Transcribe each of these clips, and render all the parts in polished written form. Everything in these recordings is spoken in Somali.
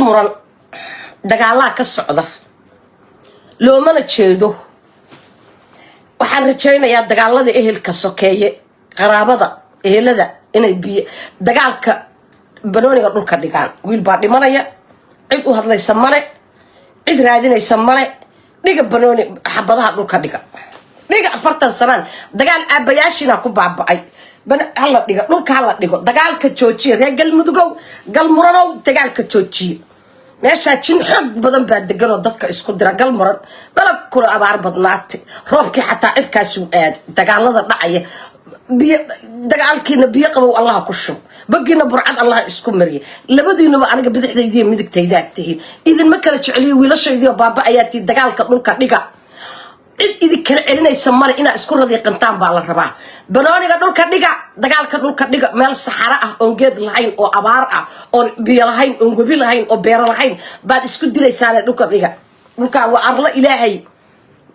muran dagaalaa ka socda loomana jeedo waxaan rajaynayaa dagaalada ehelka sokeeye qaraabada ehelada inay biyo dagaalka banooniga dhulka dhigaan wiil baa dhimanaya cid u hadlaysa male cid raadinaysa male dhiga banooni xabadaha dhulka dhiga 40 sanaan dagaal aabayaashina ku baaba'ay hala dhiga dhulka hala dhigo dagaalka joojiye reer galmudugow galmuranow dagaalka joojiye meesha jin xog badan baa degan oo dadka isku dira galmuran balad kula abaar badnaatay roobkii xataa cirkaas uu aad dagaalada dhacaya dagaalkiina biyo qabow Allah ku shub bagina burcad Allah isku mariye labadiinuba aniga bidixdaydiyo midigtayda agtihiin idin ma kala jeceliyo wiilashaydiyo baaba ayaati dagaalka dhulka dhiga cid idin kala celinaysa male ina isku radiiqantaan baa la rabaa banooniga dhulka dhiga dagaalka dhulka dhiga meel saxara ah oo geed lahayn oo abaar ah oo biyo lahayn oo gobi lahayn oo beer lahayn baad isku dilaysaan dhulka dhiga dhulka waa arla ilaahay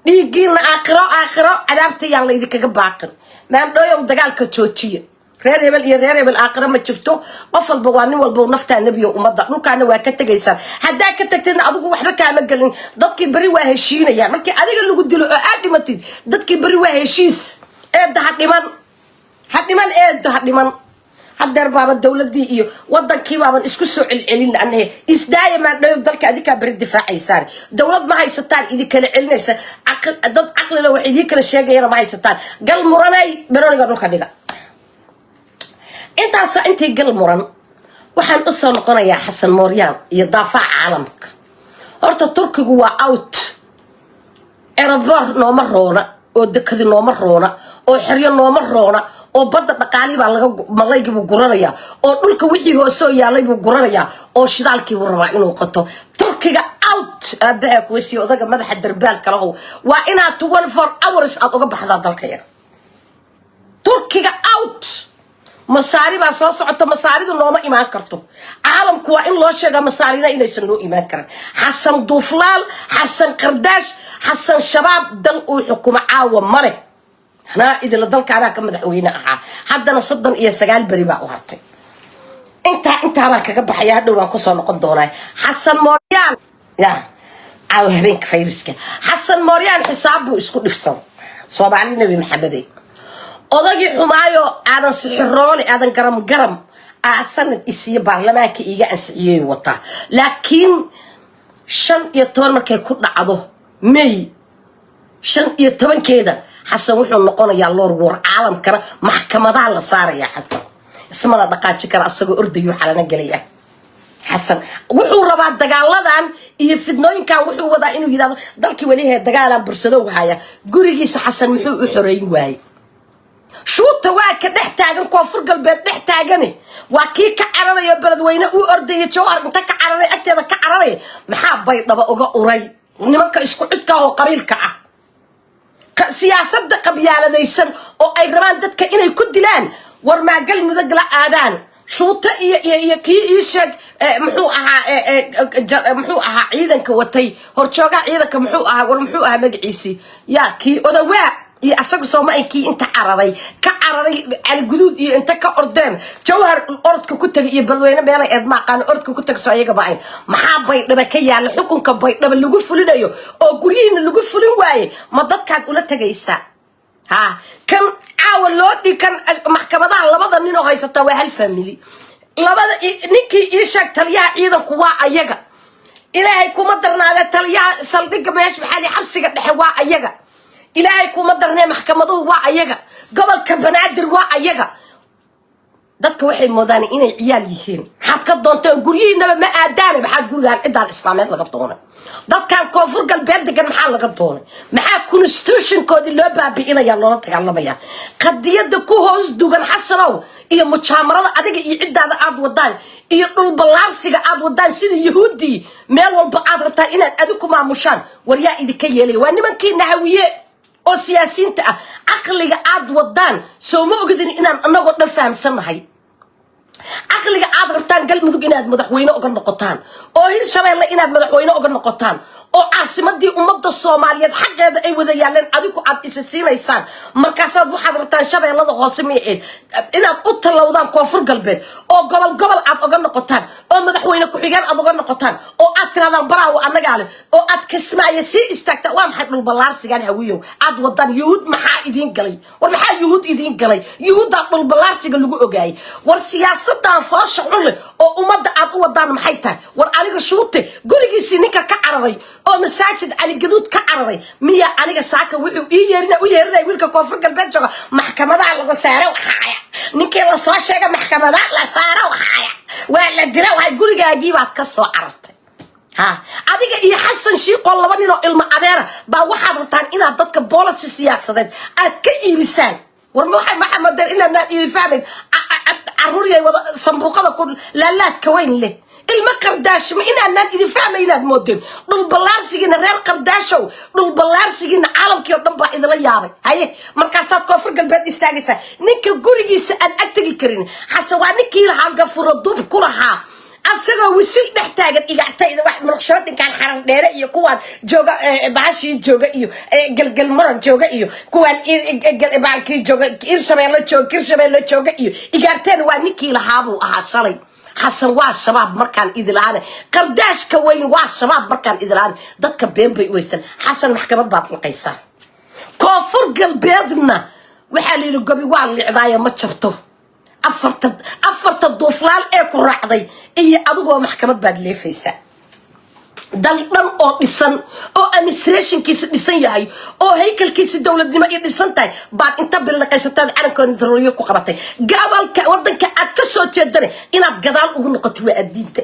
dhiigina aakhiro cadaabtayaan la idinkaga baaqin maan dhooyow dagaalka joojiye reer hebel aakhiro ma jirto qof walba waa nin walba nafta nabiyo umada dhulkaana waa ka tagaysan hadaa ka tagtayna adigu waxba kaama galin dadkii bari waa heshiinayaan markii adiga lagu dilo oo aad dhimatid dadkii bari waa heshiis hadhiman hadeer baaba dawladii iyo wadankii baaban isku soo celcelin anahay isdaaya maan dhayo dalka adika bari difaacaysaan dawlad ma haysataan idin kala celinaysa dad aqli leh wax idin kala sheegayaan ma haysataan gal muranay banooniga dhulka dhiga intaas intii gal muran waxaan u soo noqonayaa Xasan Mooryaan iyo daafaca caalamka horta Turkigu waa out erabar nooma roona oo dekadi nooma roona oo xiriyo nooma roona oo badda dhaqaali baa laga malaygiibu guranaya oo dhulka wixii hoosoo yaalay buu guranaya oo shidaalkii uu rabaa inuu qato Turkiga out abaha kuwisi odaga madaxa darbaalka lahow waa inaad 24 hours aad uga baxdaa dalka yar Turkiga out masaari baa soo socota masaaridu nooma imaan karto caalamku waa in loo sheega masaarina inaysan loo imaan karin Xasan Duuflaal Xasan Qardaash Xasan Shabaab dal uu xukumo caawa male ana idil dalkaana ka madaxweyne aha haddana 39 bari baa u hartay inta baa kaga baxaya hadhow waan ku soo noqon doonaa Xasan Mooryaan ya caawa habeenka fayriska Xasan Mooryaan xisaab buu isku dhifsan Soomaali Nabi Maxamed odagii xumaayo aadan sixiroole aadan garam sanad isiyo baarlamaanka iiga ansixiyay wata laakiin 15 markay ku dhacdo May 15keeda Xasan wuxuu noqonayaa lord war caalamkana maxkamadaha la saaraya Xasan ismana dhaqaaji kara asagoo ordayo xalana galaya Xasan wuxuu rabaa dagaaladan iyo fidnooyinkan wuxuu wadaa inuu yiraahdo dalkii waliha dagaalan bursado haya gurigiisa Xasan muxuu u xoreyn waayay شوطة واك نحتاجن كوفر قلبي نحتاجني وكي كعرري بلدوينه وأردي جوهر أنت كعرري أكتر كعرري محاب بيض بقى قري نمك إسكوعد كهو قبيل سياسة قبيلة ذيسن أو أي رمان دتك إنه يكون دلان ورما قل مذقل آذان شوطة كي يشج محوها عيدا كوتي هرشوقة عيدا كمحوها ورمحوها مجعيسي يا كي أذواء يا أساق سومايكي أنت عرري كعرري على الجدود أنت كأردن جوهر الأرض كنت يبلوينا بيلا إدماء قان الأرض كنت صايقة بعين محابي لما كي على الحكم كبي لما اللي قف لنا يو أو قرين اللي قف لنا واي ما ضد كانت ولا تجيسا ها كان عاول لودي كان محكمة ضع لبضا نينو هاي ستوي هالفاميلي لبضا نيكي إيشاك تليا إيدا كوا أيجا إلهي كوما درنا هذا تليا سلبيك ما يشبه حالي حبسي قد حوا أيجا إلهي كوما درنا محكمته waa ayaga gobolka banaadir waa ayaga dadka waxay moodaan inay ciyaal yihiin xad ka doonteen guriyiinaba ma aadaan maxaa gurigan cidaan islaameed laga doonay dadkan koonfur galbeed degan maxaa laga doonay maxaa constitution koodi loo baabi'inaya loola dagaalamaya qadiyada ku hoos dugan Xasanow iyo mujaamarada adiga iyo cidaada aad wadaan iyo dhul balaarsiga aad wadaan sida yahuudi meel walba aad rabtaan inaad adigu maamushaan waryaa idinka yeelay waa nimankii nahawiye oo siyaasiyiinta ah aqliga aad wadaan soo ma ogidin inaan anagoo dhan fahamsanahay aqliga aad rabtaan galmudug inaad madaxweyne uga noqotaan oo Hirshabeelle inaad madaxweyne uga noqotaan oo caasimadii ummadda Soomaaliyeed xaqeeda ay wada yaaleen adigu aad isasiinaysaan markaasaad waxaad rabtaan shabeellada hoose miyeed inaad u talowdaan koonfur galbeed oo gobol aad oga noqotaan oo madaxweyne ku xigeen aad oga noqotaan oo aad tiraadaan baraawo annaga leh oo aad Kismaayo si istaagta waa maxay dhul balaarsigan hawiyow aad wadan yuhud maxaa idin galay war maxaa yuhud idin galay yuhuda dhul balaarsiga lagu ogaayay war siyaasadan foosha xun leh oo ummadda aad u wadaan maxay tahay war aniga shuute gurigiisii ninka ka cararay oo masaajid Ali Gaduud ka cararay miya aniga saaka wuxuu ii yeerinay wiilka koonfur galbeed jooga maxkamadaha lagu saaro waxaaya ninkii la soo sheegay maxkamadaha la saaro waxaaya waa la dira waa gurigaagii baad ka soo carartay ha adiga iyo Xasan Shiiqo laba nin oo ilma adeera baa waxaad rabtaan inaad dadka booliska siyaasadeed aad ka iibisaan war maxamed inaad iibfaamin caruuriyay wada sanbuuqada ku laalaad ka weyn leh ilma qardaash ma inaan idin fahmaynaad moodeen dhul balaarsigiina reer qardaashow dhul balaarsigiina caalamkii oo dhan baa idila yaabay haye markaasaad koonfur galbeed istaagaysaa ninka gurigiisa aan agtagi karin xasan waa ninkii lahaa gafuro dub ku lahaa asagoo wisil dhex taagan igactayda wax mulqshoodinkaan xaran dheere iyo kuwaan jooga baashii jooga iyo galgal maran jooga iyo kuwaan baalkii jooga Hirshabeelle jooga iyo igaarteen waa ninkii lahaa buu ahaa shalay حسن واشباب مركان إدلانه قرداش كوين واشباب مركان إدلانه ضدك بين بيوستن حسن محكمة باطل قيصر كفر قلبيدنا وحالي رقبي واللي عضايا ما تشبطه أفرت الضفلال إيكو رعضي إيه أدوه محكمة بادلي فيسا دالدان oo dhisan oo administration kiisa dhisan yahay oo haykalkiisa dawladnimo ay dhisan tahay baad inta bilaqaysataan calankoon darooyo ku qabatay gabalka wadanka aad ka soo jeedane inaad gadaal ugu noqoto waa diinta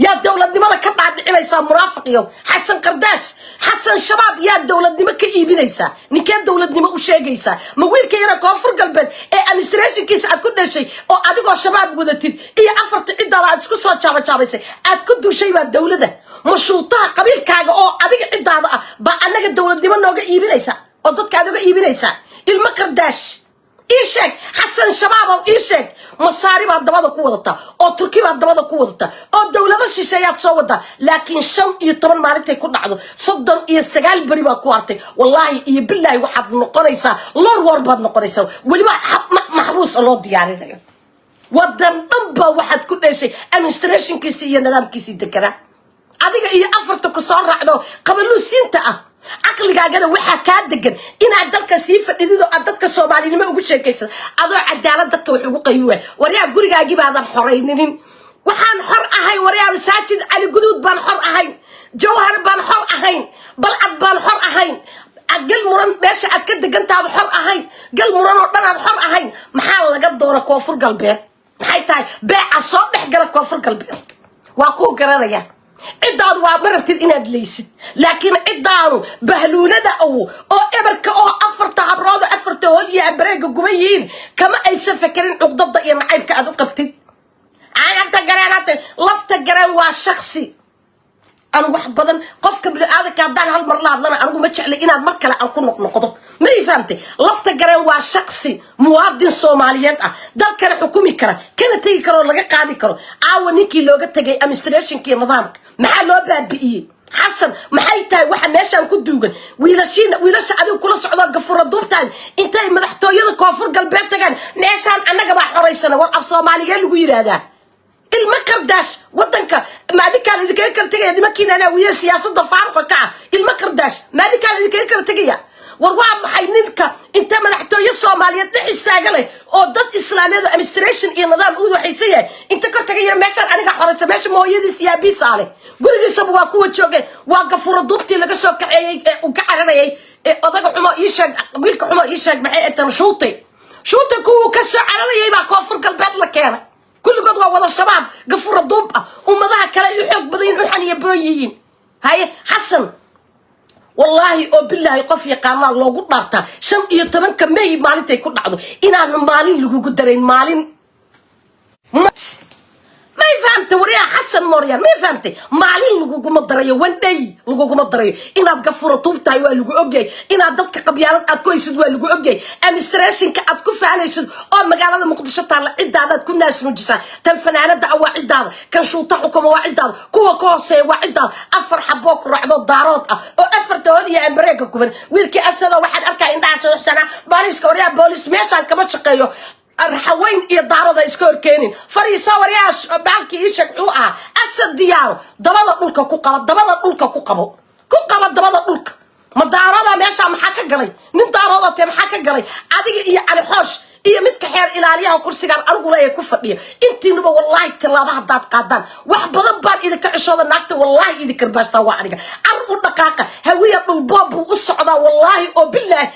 yaa dawladnimada ka dhaadhicinaysa muraafiqiyo Xasan Qardaash Xasan shabaab yaa dawladnimo ka iibinaysa ninkee dawladnimo u sheegaysa ma wiilka yara koonfur galbeed ee administration kiisa aad ku dhashay oo adigoo shabaab wadatid iyo afarta ciidada aad isku soo jaabaysay aad ku duushay waa dawladda مشروطها قبيل كاغا او اديق عيدادا با انغا دولدنimo nooga iibinaysa oo dadka aad uga iibinaysa ilma qardaash إيشك حسن شباب أو إيشك مصاري بعد دبادة قوة أو تركي بعد دبادة قوة أو دولة الشيشيات صوتها لكن شن يطمن مالك يكون عضو صدر يسجل بريبا كوارتي والله يبالله واحد نقريسا لور ورباد نقريسا واللي محبوس الله ديارنا ودن أبا واحد كل شيء administration كيسي نظام كيسي دكرة هذيك هي أفرتك صار عضو قبل سنة عقلك أنا وحى كادجن إن عدلك سيف إذا عدلك الصومالي ما وجود شيء كيسر أضع عدالة دك وحقوق يوه وريا بقولك أجيب هذا الحرين وحن حر أهين وريا مساجد على جدود بان حر أهين جوهر بان حر أهين بلعب بان حر أهين قل مرن ماشي أتكد جنت هذا حر أهين قل مرن وطن حر أهين محل لقد دورك وفر قلبي حيتاي بيع الصبح قالك وفر قلبي واقول قراريا عداد ومربتد إناد ليست لكن عدانو بهلونة أو إبرك أو أفرت عبراد أفرت هولي أبريق قويين كما أي سفكرين عقدد ضئي معايبك أدو قبتد أنا أفتقرانات لفتقران وشخصي أنا واحد بدن قفك بالآذى كابدان هالمرلاد لنا أنا ما تشعلي إناد مركلة أنكون نقضه ما يفهمتي لفتقران وشخصي موادين صوماليات دال كان حكومي كرا كان تيجي كرا لقى قاعد كرا عاونيكي لوجت تجي أمستريشن كي نظامك محل باب بإيه حسن محيتها واحد ماشي أنكون دوجن ويلاش عدو كل صعود قفر الدوب تاني أنت مدحتوا يدك وفر قلبك تجان ماشي أنا جبا حريصنا والأف صوماليين لقير هذا المقرداش ودنك ما دي كان إذا كان تجي يعني ما كنا أنا ويا سياسة دفعان قطع المقرداش ما دي كان إذا كان تجي وروام محينك أنت مدحتوا يصوماليين تحستاجله أو ضد إسلامي هذا administration إيه نظام أوه حيسية أنت كنت تجي ماشي أنا حريص ماشي ما هو يدي سيابي صالح قولي سبوا قوة شوكة وقفوا ردوبتي لقى سوق وكعرنا أضاق حما يشق قبيلك حما يشق معي أنت شوطي كو كسر على يبقى كفر قلبك لك أنا كل قدوة ولا الشباب قفوا الضوبة وما ذا كلا يحب بدين وحني يبويين هاي حسن والله أو بالله يقف يقام الله قد نارته شن يتمن كمية مالين تيكون عضو إن أنا مالين لقو قدرين مالين ما ما فهمت وريا حسن موريان ما فهمت معلين لغوكم الدرية وندي لغوكم الدرية إن أتقفر طوبتاي واللغو أوجي إن أدتك قبيالات أتكويسد واللغو أوجي أمستريشن كأتكوف عنيسد أو مقالة مقدشة على عدة هذا تكون ناس نجسا تنفنانة دعوة عدة كان شوطة حكومة وعدة كوا كوسي وعدة أفر حبوك رعدو الدارات أو أفر تولي أمريكا كوبن ويلكي أسدا واحد أركا إن دعسو حسنا بوليس كوريا بوليس ميشان كما شقيو الحوين إيه دارada iska horkeenin fariisa wariyaas baalki ii shaquu asad diyaar dabada dhulka ku qabo dabada dhulka ma daarada meesha maxaa ka galay nin daarada te maxaa ka galay adiga iyo cali xoosh iyo mid ka xeer ilaaliyaha kursigan argu leeyahay ku fadhiyo intiinuba wallahi tilaaba hadaad qaadaan wax badan baan idinka cishooda naagta wallahi idin karbaashtaa waa aniga argu dhaqaaqa hawiya dhul boob u socdaa wallahi oo billaah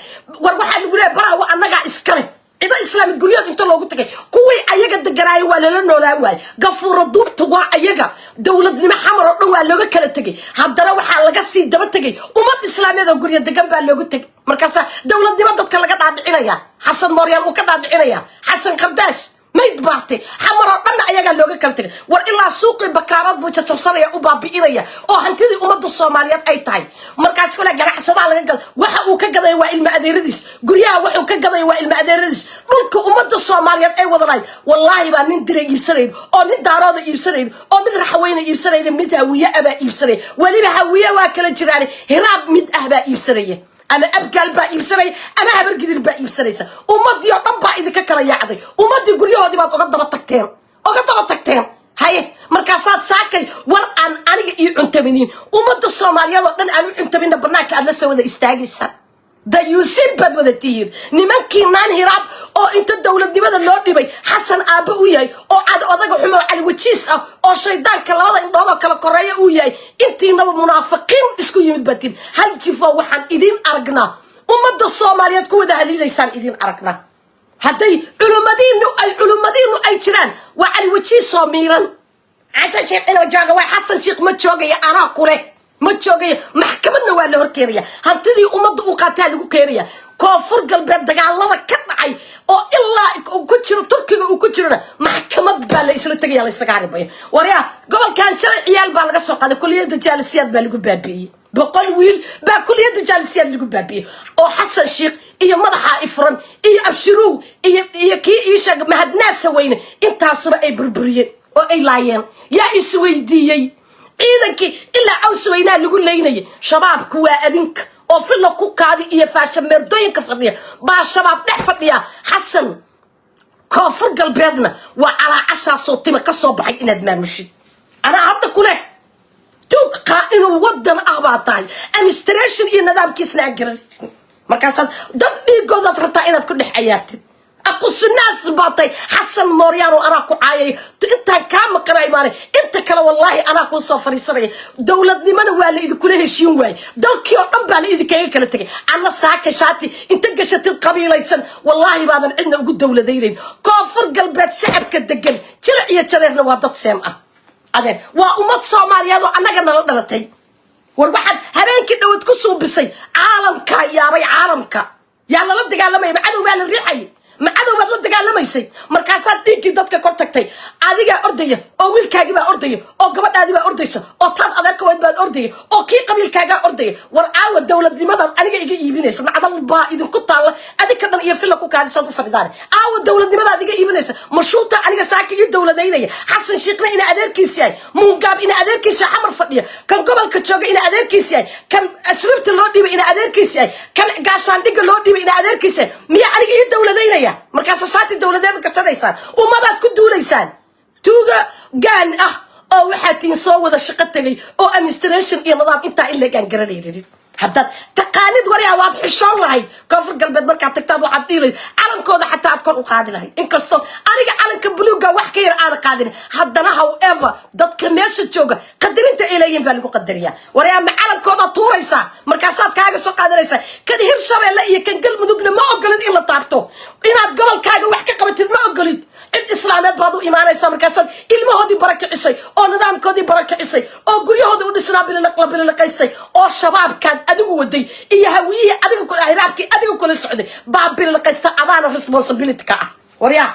war waxa lagu leeyahay baraha anaga iskale إذا إسلام الجريات أنت لو قلت كوي أيجا الدجراي ولا لنا ولا واي قفور الضوب توا أيجا دولة لما حمر ولا لو كلا تجي هذا روح على قصي دم تجي وما الإسلام هذا الجريات دجنب لو قلت مركزة دولة لما تتكلم قد عن عناية حسن مريم وكذا عن عناية حسن قرداش ما يتبعتي حمر أنا أيجا لو كلا تجي وإلا سوق بكارات بوجه يا أبا بإناية أو هنتدي أمد الصوماليات أي تاي مركز كلها جرح صدق على الجل وحقو كجذا يوائل مأذيرديس جريها وحقو كجذا يوائل مأذيرديس ملك أمد الصوماليات أي وضراي والله ما ندري يبصرين أو نداراد يبصرين أو مدر حوين يبصرين متهوية أبا يبصرين ولي بهوية واكل جيراني هراب مد أهبا يبصرين أنا أبقى البا يبصرين أنا هبر قدر البا يبصرين أمد يطبع إذا كلا يعضي أمد جريها دي ما أقدم التكتين هاي مركزات ساكن وران أنا يعنتمنين ومد الصوماليات وأن أنا يعنتمين برناك أنا سوى ذا استاجسا ده يوسف بد وذا تير نمان كينان هراب أو أنت الدولة دي بدل لورد بي حسن أبو وياي أو عاد أضاق حمو على وتشيس أو شيطان كلا هذا إن هذا كلا قرية وياي أنتي نو منافقين اسكو يمد بتين هل جفا وحن إذين أرقنا ومد الصوماليات كودا هلي ليسان إذين أرقنا هدي علومدين أي تران وعلى وتشيس صميرا حسن شيخ أنا وجاga way حسن شيخ ma joogay ana kule ma joogay maxkamadna waa la horkeeriya hantidii umada u qaataa lagu keeriya koonfur galbeed dagaalada ka dhacay oo ilaa ku jiro Turkiga uu ku jirana maxkamad baa la isla tagay la isaga haribay wariya gobolkan shalay ciyaal baa laga soo qaaday kuliyada jaalisiyaad baa lagu baabiyay boqol wiil baa kuliyada jaalisiyaad lagu baabiyay oo xasan sheekh iyo madaxa ifran iyo abshiru iyo kii isha mahadnaas weyne intaasba ay burburiyeen oo ay laayeen yaa isweydiiyay ciidankii ilaa caws weynaa lagu leeynayay shabaabku waa adinka oo filla ku kaadi iyo faasha meerdooyinka fadhiya baa shabaab dhex fadhiya xasan koonfur galbeedna waa calaa cashaasoo tima ka soo baxay inaad maamushid anaa hadda kule tuuqa inuu wadan ah baa tahay administration iyo nidaamkiisna agaran markaasaad dad dhiigoodaad rabtaa inaad ku dhex ciyaartid أقص الناس باطي حسن موريان وأنا كعاي أنت كام قراي مالي أنت كلا والله أنا كون صفري سري دولة من والي إذا كله شيء واي دول كيو أمبالي إذا كي كلا تجي أنا ساك شاتي أنت قشت القبيلة يسن والله بعد عندنا وجود دولة ديرين كافر قلبت شعب كدقن ترى يتشرفنا وابد سامعة هذا وأمة صوماليا وأنا قلنا لطي والواحد هبين كده وتكسو بسي عالم كا يا بي عالم كا يلا لا تقال ما يبعدوا بين الريحي ما عدو بدل دغالميسay markaasaad dhiigii dadka kor tagtay adiga ordaya oo wiilkaaga baa ordaya oo gabadhaadi baa ordaysa oo taad adeerka weyd baad ordaya oo kii qabiilkaaga ordaya war aawa dawladnimada aniga iga iibinaysa macdal baa idin ku taal adika dhan iyo filla ku kaadisan ku fadhidaan aawa dawladnimada adiga iibinaysa mashuuta aniga saaki iyo dawladeynaya xasan sheekna ina adeerkiisa yahay muungaab ina adeerkiisa xamar fadhiya kan gobolka jooga ina adeerkiisa yahay kan asrubta loo dhibay ina adeerkiisa yahay kan gaashaan dhiga loo dhibay ina adeerkiisa miya aniga iyo dawladeynaya markaas shaati dawladeed ka shaqaysaan umada ku duuleysaan tuuga gaan ah oo waxa tiin soo wada shaqo tagay oo administration iyo nidaam inta in la gaan garanaynin hadda taqaanid wariya waad xishoon lahayd koonfur galbeed marka tagtaad waxaad dhiilay calankooda xataa aad kor u qaadi lahayd inkasto aniga calanka buluuga wax ka yar aan qaadin haddana however dadka meesha jooga qadarinta ilayeen baa lagu qadariyaa wariya ma calankooda tuuraysa markaasaad kaaga soo qaadanaysa kan hirshabeelle iyo kan galmudugna ma ogolid in la taabto inaad gobolkaaga wax ka qabatid ma ogolid الإسلاميات بعضو إيمانه يسامر كاسد إلما هودي بركة عيسى أو نظام كودي بركة عيسى أو قريه هودي ودسنا بلا قيستي أو شباب كان أدقو ودي إيه هوية أدقو كل أهرابكي أدقو كل السعودي باب بلا قيستي أضعنا responsibility كا وريا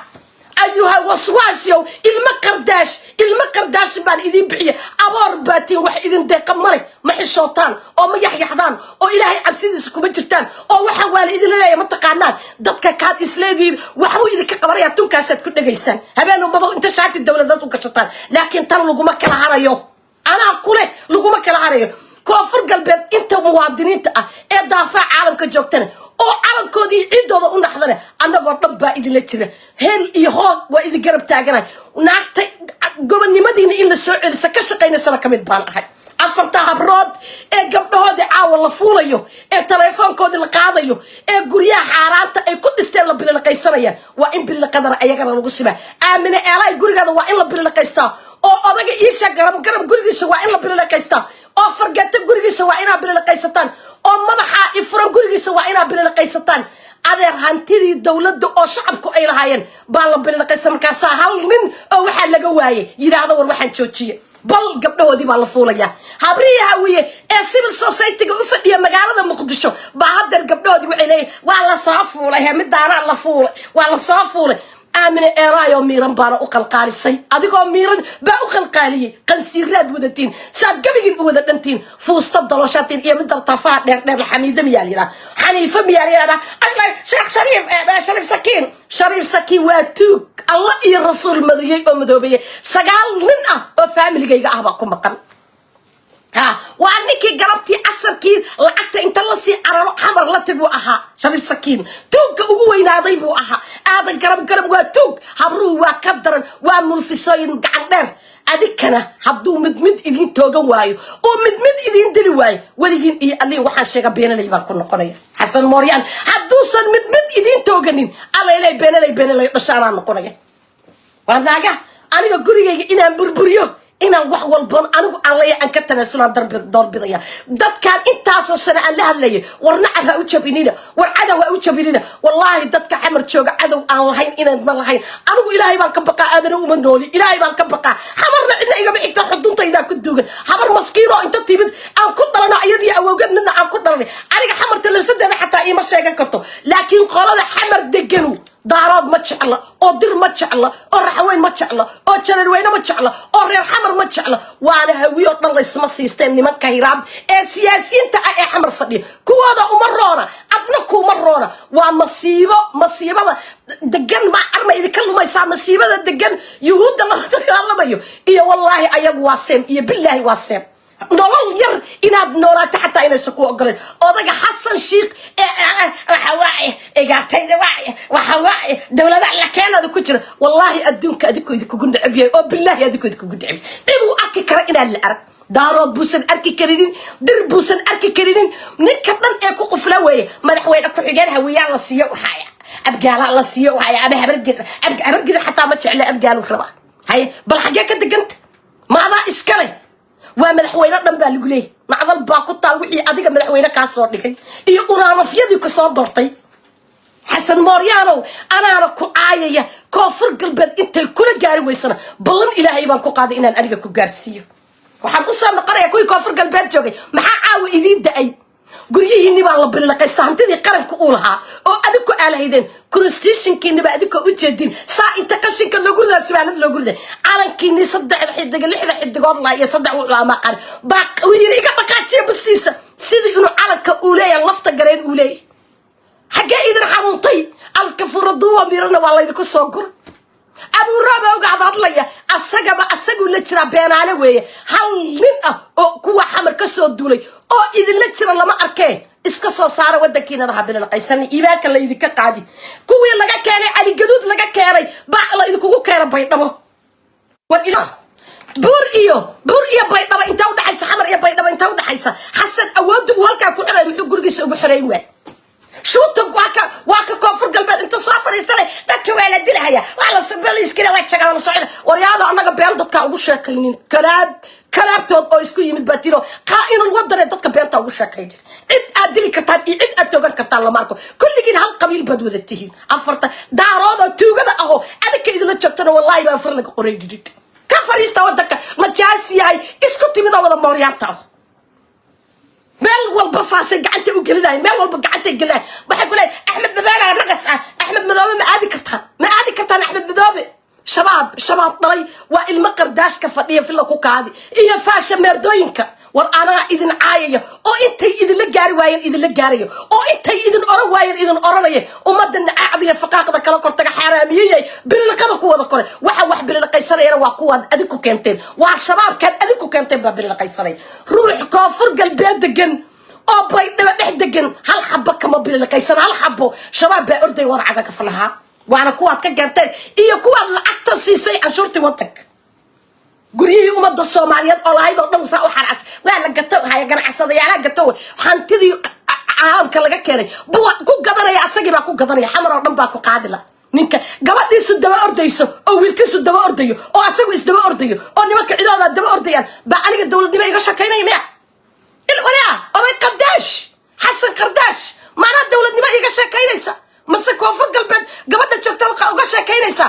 أيها وسواسيو المقرداش بان إذن بحية أبار باتين واحد إذن ديقا مري ما حشوطان أو ما يحيحضان أو إلهي عبسيدي سكوبة جرتان أو وحوالي إذن لا يمتقعنان دادك كاد إسلادين وحوي إذن كقبرية تنكاسات كل نجيسان هبانو مضو انت شعات الدولة ذاتو كشطان لكن ترى لقو مكة العريو أنا أقول لقو مكة العريو كوفر قلبين انت موادنين ايه دافع عالم كجوكتنا او عالم كودي عيدودا او نحضنا انغو دبا idin la jira hel iyo hoog waa idin garab taaganay naagta gobonimadiina in la soo celiso ka shaqeynaysa kamid baan ahay afarta habrood ee gabdhahoodi caawa la fuulayo ee teleefankoodi la qaadayo ee guryaha xaaraanta ay ku dhisteen la bilaqaysanayaan waa in bil qadar ayagana lagu sibaa aamina eelay gurigeeda waa in la bilaqaystaa oo odaga iisha garam gurigiisa waa in la bilaqaystaa oo fargata gurigiisa waa inaa bilaqaysataan oo madaxa ifran gurigiisa waa inaa bilaqaysataan adeer hantidii dawladda oo shacabku ay lahaayeen baa la bilaqaysan markaas hal nin oo waxa laga waayay yiraahdo war waxaan joojiye bal gabdhahoodii baa la fuulaya habriyaha wiye ee civil society-ga u fadhiya magaalada muqdisho baa hadda gabdhahoodii waxay leeyihiin waa la soo fuulay midaana la fuulay waa la soo fuulay آمنة إرايو ميران بانا أقل قالسي أديكو ميران با أقل قالي قنسيرات ودتين ساد قبيقين ودتين فوسط الدلوشاتين إيا من درطفات نير الحميدة ميالينا حنيفة ميالينا الله شيخ شريف شريف سكين واتوك الله إيا الرسول المدرية ومدوبية سقال لنا وفاميلي جايقا أهباكم بقن وأنك قلبتي عسركي لعقت انت لسي عرارو حمر لتبو أها شريف سكين توك أقوين هذا بو أها هذا قرم واتوك حبرو وكدرن وملفسوين قعندر أديكنا حبدو مد إذين توغن وايو ومد إذين دلي وايو وليين إيه اللي وحان شيغا بينا لي باركونا قنايا حسن موريان حدوسا مد إذين توغنين على إلي بينا لي نشاران نقنايا واناقا أنا قرية إنا بربريو inaan wax walban anigu allaya aan ka tanaasulaan darbidaya dadkan intaasoo sana aan la hadlayay war nacab ha u jabinina war cadow ha u jabinina wallahi dadka xamar jooga cadow aan lahayn inaadna lahayn anigu ilaahay baan ka baqaa aadana uma nooli ilaahay baan ka baqaa xamarna cidna igama xigta xuduntaydaa ku duugan xamar maskiinoo inta timid aan ku dhalana iyadii awowgeed midna aan ku dhalanay aniga xamarta labsadeeda xataa iima sheegan karto laakiin qolada xamar deganu daarood ma jecla oo dir ma jecla oo raxweyn ma jecla oo jalalweyne ma jecla oo reer xamar ma jecla waana hawiyo dhan laysma siisteen nimanka hiraab ee siyaasiyiinta ah ee xamar fadhiya kuwooda uma roona adna kuma roona waa masiibada degan ma arma idinka lumaysaa masiibada degan yuhuudda la dagaalamayo iyo wallaahi ayagu waa seem iyo billaahi waa seem nolol yar inaad noolaato xataa inaysan ku ogoleen odaga xasan shiikh waxa waaye dowlada la keenada ku jira wallaahi adduunka adinku idinku neceb yahay oo billaahi adinku idinku neceb cid uu arki kara inaan la arag daarood buusan arki karinin dir buusan arki karinin ninka dhan ee ku qufla weeye madaxweyne ku xigeen hawiyaan la siiyo waxaya abgaala la siiyo waxaya ama habargida xataa ma jecla abgaalu raba hay bal xagee ka deganta maadaa iskale waa madaxweyne dhan baa lagu leeyahay macdal baa ku taal wixii adiga madaxweyne ka soo dhigay iyo unaanafyadii ka soo doortay xasan mooryaanow anaana ku caayaya koonfur galbeed intay kula gaari weysana ballan ilaahay baan ku qaaday inaan aniga ku gaarsiiyo waxaan u soo noqonayaa kuwii koonfur galbeed joogay maxaa caawa idiin da-ay guryihiinni baa la bilaqaysta hantidii qaranka uu lahaa oo adinku aalahaydeen constitutionkiinni baa adinka u jeedin saa inta qashinka loogu ridaa subaalada loogu riday calankiinni 3 xidiga 6 xidigood laa iyo 3 ulama qar baa uu yiri iga dhaqaajiya bastiisa sidii inuu calanka uu leeyahay lafta gareen uu leeyahay xagee idin xanuuntay alkafur duwa mirana waa laydinku soo gur abu raba uga hadlaya asagu la jira beenaale weeye hal nin ah oo kuwa xamar ka soo duulay oo idin la jira lama arkay iska soo saara wadankiina rahabil qaysan iibaaka la idinka qaadi kuwii laga keenay ali gaduud laga keenay baa la idinku keenay baydhabo war ila bur iyo baydhabo inta u dhaxaysa xamar iyo baydhabo inta u dhaxaysa xasan awood uu halka ku xiray muxuu gurigiisa ugu xireyn waa شوتك واكا كوفر قلبات انت صافر يستلي دادك ويلا دلهايا والله سبالي اسكنا واتشاقا وانا صعينا ورياضة اناقا بيان دادكا اوغو شاكينين كلاب تود او اسكو يمد باتيرو قائن الوضر دادكا بيانتا اوغو شاكينين عد ادلي كرتان عد ادتوغان كرتان لماركو كل جين هالقبيل بدو ذاتيهين عفرتا دارودا توغادا اهو ادكا اذا لتشاكتنا والله بانفر لك قريديك كفر يستوى مجاسي هاي اسكو تيمدا ودا موريانتا اهو مال والبصاصة قعدت وقلناي مال والبقعدت وقلناي بحق لي أحمد مذوبة نقص أحمد مذوبة ما عادي كرتان أحمد مذوبة شباب ضلي والمقرداش كفديه في لكو كادي إيه فاشة مردوينك وأنا إذن عاية أو إنتي إذن لجاري واين إذن لجاري أو إنتي إذن أرى واين إذن أرى ومدن عادية فقاق ذا كلا كرتك حرامية باللقاء قوة ذكر واحد باللقيصري يرى وقوة أديكو كنتين والشباب كان أديكو كنتين باللقيصري روح كافر قلبي دقن أو بيت دقن هل حبك ما باللقيصر هل حبه شباب بأردي ورعك كفلها وأنا قوة كنتين إيه قوة الأكتر سيسي أنشرتي وطك guriyihii umada Soomaaliyeed oo lahayd oo dhan saa u xarash waa la gato haya ganacsadayaalaa gato hantidii caalamka laga keenay ku gadanaya asagii baa ku gadanaya xamar oo dhan baa ku qaadila ninka gabadhiisu daba ordayso oo wiilkiisu daba ordayo oo asagu is daba ordayo oo nimanka cidooda daba ordayaan baa aniga dawladnimo iga shaqeynay miya ilaa oo qadash xasan qadash maana dawladnimo iga shaqeynaysa mase koonfur galbeed gabadha joogtada uga shaqeynaysa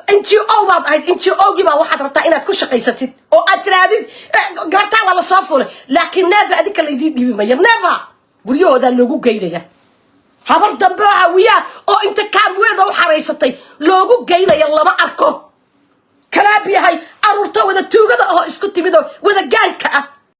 انتي او بعض انتي او جيبا واحد ربطا انها تكون شقيستي او اتراديد قرطا ولا صافوله لكن نافع هذيك اللي دي مير نافع بريو هذا لوغو جيليا هبر دبا ويا او انت كان ويدا وحريستي لوغو جيليا لما اركو كلابي هاي ارورتا ودا توغدا oo isku timido wada gaanka ah